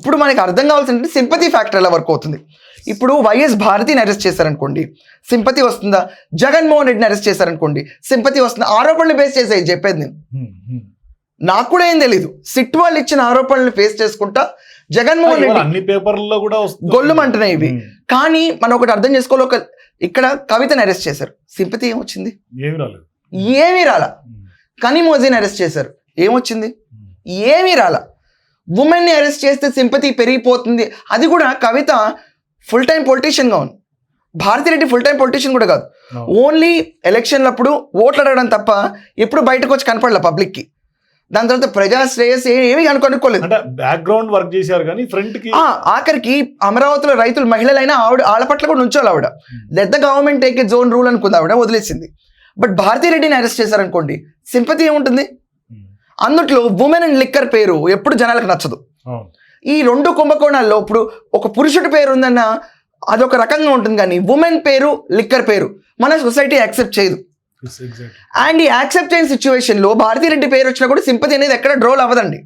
ఇప్పుడు మనకి అర్థం కావాల్సింది సింపతి ఫ్యాక్టర్ ఎలా వర్క్ అవుతుంది. ఇప్పుడు వైఎస్ భారతిని అరెస్ట్ చేశారనుకోండి, సింపతి వస్తుందా? జగన్మోహన్ రెడ్డిని అరెస్ట్ చేశారనుకోండి, సింపతి వస్తుందా? ఆరోపణలు బేస్ చేసాయి చెప్పేది నేను. నాకు కూడా ఏం తెలీదు. సిట్ వాళ్ళు ఇచ్చిన ఆరోపణలు ఫేస్ చేసుకుంటా జగన్మోహన్ రెడ్డి అన్ని పేపర్లలో కూడా గొల్లుమంటున్నాయి ఇవి. కానీ మనం ఒకటి అర్థం చేసుకోవాలి, ఇక్కడ కవితను అరెస్ట్ చేశారు, సింపతి ఏమొచ్చింది? ఏమీ రాలా. కనిమోజీని అరెస్ట్ చేశారు, ఏమొచ్చింది? ఏమీ రాలా. ఉమెన్ని అరెస్ట్ చేస్తే సింపతి పెరిగిపోతుంది. అది కూడా కవిత ఫుల్ టైం పొలిటీషియన్గా ఉంది, భారతిరెడ్డి ఫుల్ టైం పొలిటీషియన్ కూడా కాదు. ఓన్లీ ఎలక్షన్లప్పుడు ఓట్లు అడగడం తప్ప ఎప్పుడు బయటకు వచ్చి కనపడలే పబ్లిక్కి. దాని తర్వాత ప్రజా శ్రేయస్ ఏమీ కనుక్కోలేదు. బ్యాక్గ్రౌండ్ వర్క్ చేశారు కానీ ఫ్రంట్ కి ఆఖరికి అమరావతిలో రైతులు మహిళలైనా వాళ్ళ పట్ల కూడా నుంచోవాలి. ఆవిడ let the government take a zone rule అనుకుంది, ఆవిడ వదిలేసింది. బట్ భారతిరెడ్డిని అరెస్ట్ చేశారనుకోండి, సింపతి ఏముంటుంది? అందుట్లో ఉమెన్ అండ్ లిక్కర్ పేరు ఎప్పుడు జనాలకు నచ్చదు. ఈ రెండు కుంభకోణాల్లో ఇప్పుడు ఒక పురుషుడి పేరు ఉందన్న అదొక రకంగా ఉంటుంది, కానీ ఉమెన్ పేరు లిక్కర్ పేరు మన సొసైటీ యాక్సెప్ట్ చేయదు. అండ్ ఈ యాక్సెప్ట్ చేయని సిచ్యువేషన్లో భారతిరెడ్డి పేరు వచ్చినా కూడా సింపతి అనేది ఎక్కడ డ్రోల్ అవ్వదండి.